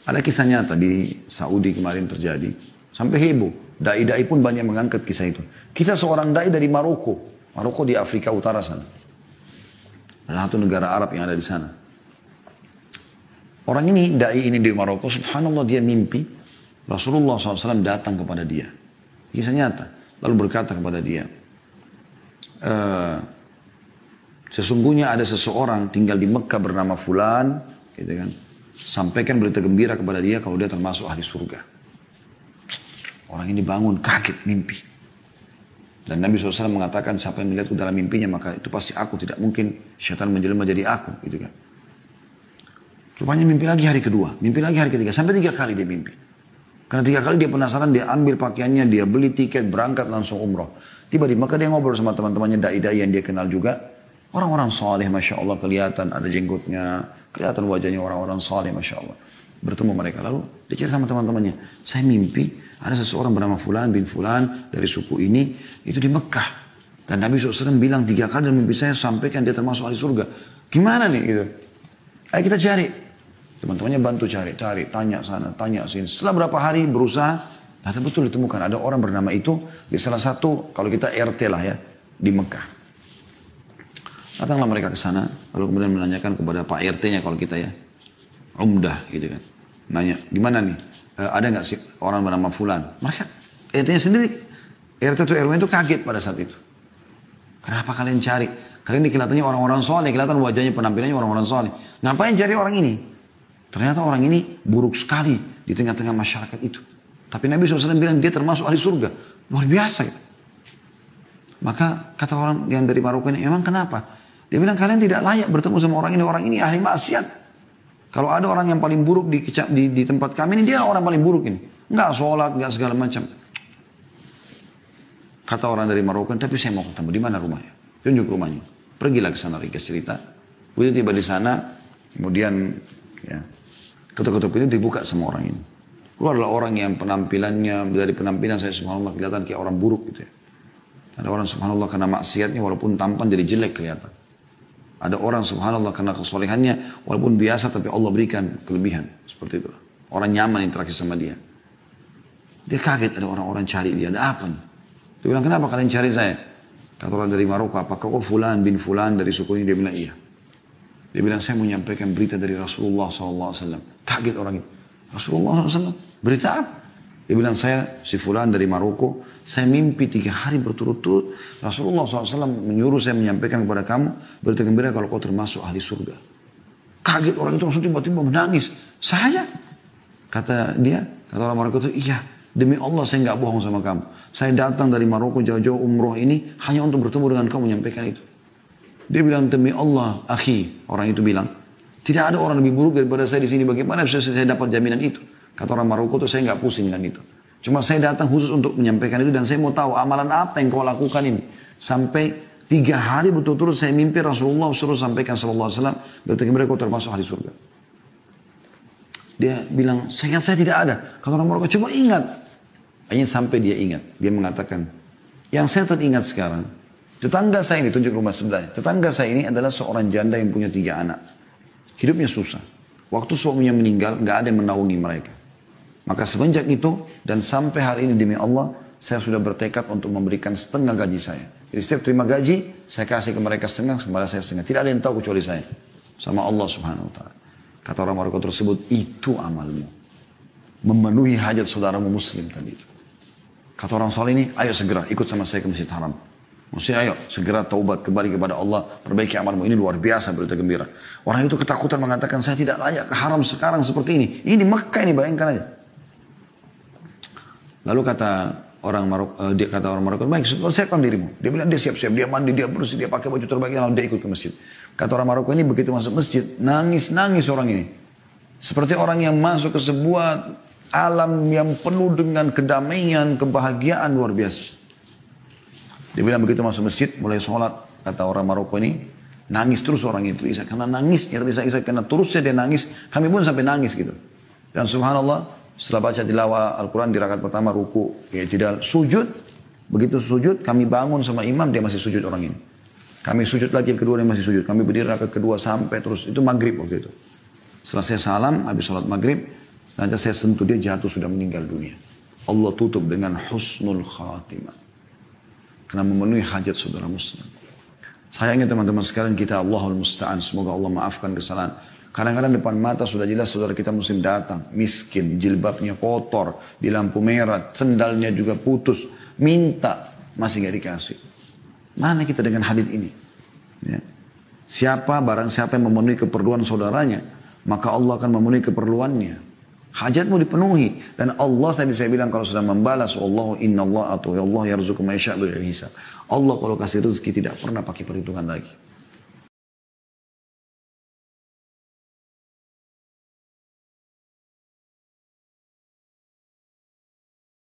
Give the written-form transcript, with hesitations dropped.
Ada kisah nyata di Saudi kemarin terjadi. Sampai heboh. Dai-dai pun banyak mengangkat kisah itu. Kisah seorang dai dari Maroko. Maroko di Afrika Utara sana. Salah satu negara Arab yang ada di sana. Orang ini, dai ini di Maroko, subhanallah dia mimpi. Rasulullah SAW datang kepada dia. Kisah nyata. Lalu berkata kepada dia. Sesungguhnya ada seseorang tinggal di Mekah bernama Fulan. Gitu kan. Sampaikan berita gembira kepada dia kalau dia termasuk ahli surga. Orang ini bangun kaget mimpi. Dan Nabi SAW mengatakan siapa yang melihatku dalam mimpinya maka itu pasti aku. Tidak mungkin syaitan menjelma jadi aku. Gitu kan. Rupanya mimpi lagi hari kedua. Mimpi lagi hari ketiga. Sampai 3 kali dia mimpi. Karena 3 kali dia penasaran. Dia ambil pakaiannya. Dia beli tiket. Berangkat langsung umroh. Tiba di Mekah dia ngobrol sama teman-temannya. Dai-dai yang dia kenal juga. Orang-orang saleh Masya Allah kelihatan. Ada jenggotnya. Kelihatan wajahnya orang-orang saleh Masya Allah. Bertemu mereka. Lalu dia cerita sama teman-temannya. Saya mimpi. Ada seseorang bernama Fulan bin Fulan. Dari suku ini. Itu di Mekah. Dan Nabi SAW bilang 3 kali dalam mimpi saya. Sampaikan dia termasuk ahli surga. Gimana nih gitu. Ayo kita cari. Teman-temannya bantu cari, tanya sana, tanya sini. Setelah berapa hari berusaha, ternyata betul ditemukan. Ada orang bernama itu di salah satu, kalau kita RT lah ya, di Mekah. Datanglah mereka ke sana, lalu kemudian menanyakan kepada Pak RT-nya kalau kita ya. Umdah gitu kan. Nanya, gimana nih? Ada nggak sih orang bernama Fulan? Mereka, RT-nya sendiri, RT atau RW itu kaget pada saat itu. Kenapa kalian cari? Kalian ini kelihatannya orang-orang soleh, kelihatan wajahnya, penampilannya orang-orang soleh. Ngapain cari orang ini? Ternyata orang ini buruk sekali di tengah-tengah masyarakat itu. Tapi Nabi SAW bilang dia termasuk ahli surga. Luar biasa. Gitu. Maka kata orang yang dari Maroko ini, emang kenapa? Dia bilang kalian tidak layak bertemu sama orang ini. Orang ini ahli maksiat. Kalau ada orang yang paling buruk di tempat kami ini, dia orang paling buruk ini. Enggak sholat, enggak segala macam. Kata orang dari Maroko, tapi saya mau ketemu. Di mana rumahnya? Tunjuk rumahnya. Pergilah ke sana, ringkas cerita. Begitu tiba di sana, kemudian ya, ketuk-ketuk itu dibuka sama orang ini. Keluar adalah orang yang penampilannya, dari penampilan saya subhanallah kelihatan kayak orang buruk gitu ya. Ada orang subhanallah karena maksiatnya walaupun tampan jadi jelek kelihatan. Ada orang subhanallah karena kesolehannya walaupun biasa tapi Allah berikan kelebihan. Seperti itu. Orang nyaman interaksi sama dia. Dia kaget ada orang-orang cari dia. Ada apa nih? Dia bilang kenapa kalian cari saya? Kata orang dari Maroko, apakah kau Fulan bin Fulan dari suku ini? Dia bilang iya. Dia bilang, saya mau menyampaikan berita dari Rasulullah SAW. Kaget orang itu. Rasulullah SAW? Berita apa? Dia bilang, saya si Fulan dari Maroko. Saya mimpi 3 hari berturut-turut. Rasulullah SAW menyuruh saya menyampaikan kepada kamu. Berita gembira kalau kau termasuk ahli surga. Kaget orang itu langsung tiba-tiba menangis. Saya? Kata dia, kata orang Maroko itu, iya. Demi Allah saya nggak bohong sama kamu. Saya datang dari Maroko jauh-jauh umroh ini. Hanya untuk bertemu dengan kamu menyampaikan itu. Dia bilang, demi Allah, akhi. Orang itu bilang, tidak ada orang lebih buruk daripada saya di sini. Bagaimana bisa saya dapat jaminan itu? Kata orang Maroko itu, saya nggak pusing dengan itu. Cuma saya datang khusus untuk menyampaikan itu. Dan saya mau tahu amalan apa yang kau lakukan ini. Sampai 3 hari betul-betul saya mimpi Rasulullah suruh sampaikan SAW. Berarti mereka kau termasuk ahli surga. Dia bilang, saya tidak ada. Kata orang Maroko, coba ingat. Hanya sampai dia ingat. Dia mengatakan, yang saya teringat sekarang. Tetangga saya ini, tunjuk rumah sebelahnya. Tetangga saya ini adalah seorang janda yang punya 3 anak. Hidupnya susah. Waktu suaminya meninggal, nggak ada yang menaungi mereka. Maka semenjak itu, dan sampai hari ini demi Allah, saya sudah bertekad untuk memberikan setengah gaji saya. Jadi setiap terima gaji, saya kasih ke mereka setengah, kepada saya setengah. Tidak ada yang tahu kecuali saya. Sama Allah subhanahu wa ta'ala. Kata orang Maroko tersebut, itu amalmu. Memenuhi hajat saudaramu muslim tadi itu. Kata orang soleh ini, ayo segera ikut sama saya ke Masjid Haram. Maksudnya ayo segera taubat kembali kepada Allah. Perbaiki amalmu. Ini luar biasa berita gembira. Orang itu ketakutan mengatakan saya tidak layak ke haram sekarang seperti ini. Ini di Mekah ini bayangkan aja. Lalu kata orang Maroko, baik siapkan dirimu. Dia bilang dia siap-siap. Dia mandi, dia bersih, dia pakai baju terbaik. Lalu dia ikut ke masjid. Kata orang Maroko ini begitu masuk masjid. Nangis orang ini. Seperti orang yang masuk ke sebuah alam yang penuh dengan kedamaian, kebahagiaan luar biasa. Dia bilang begitu masuk masjid, mulai sholat. Kata orang Maroko ini, nangis terus orang itu. Karena nangisnya, karena terusnya dia nangis. Kami pun sampai nangis gitu. Dan subhanallah, setelah baca tilawah Al-Quran di rakaat pertama, ruku, tidak sujud. Begitu sujud, kami bangun sama imam, dia masih sujud orang ini. Kami sujud lagi, kedua dia masih sujud. Kami berdiri rakaat kedua sampai terus. Itu maghrib waktu itu. Setelah saya salam, habis sholat maghrib, Nanti saya sentuh dia jatuh sudah meninggal dunia. Allah tutup dengan husnul khatimah. Karena memenuhi hajat saudara muslim. Sayangnya teman-teman sekalian kita Allahul Musta'an. Semoga Allah maafkan kesalahan. Kadang-kadang depan mata sudah jelas saudara kita muslim datang. Miskin, jilbabnya kotor, di lampu merah, sendalnya juga putus. Minta, masih gak dikasih. Mana kita dengan hadits ini? Ya. Barang siapa yang memenuhi keperluan saudaranya, maka Allah akan memenuhi keperluannya. Hajatmu dipenuhi. Dan Allah tadi saya bilang kalau sudah membalas, Allah inna Allah atau Allah yarzuqu ma yasha'u bighairi hisab. Allah kalau kasih rezeki tidak pernah pakai perhitungan lagi.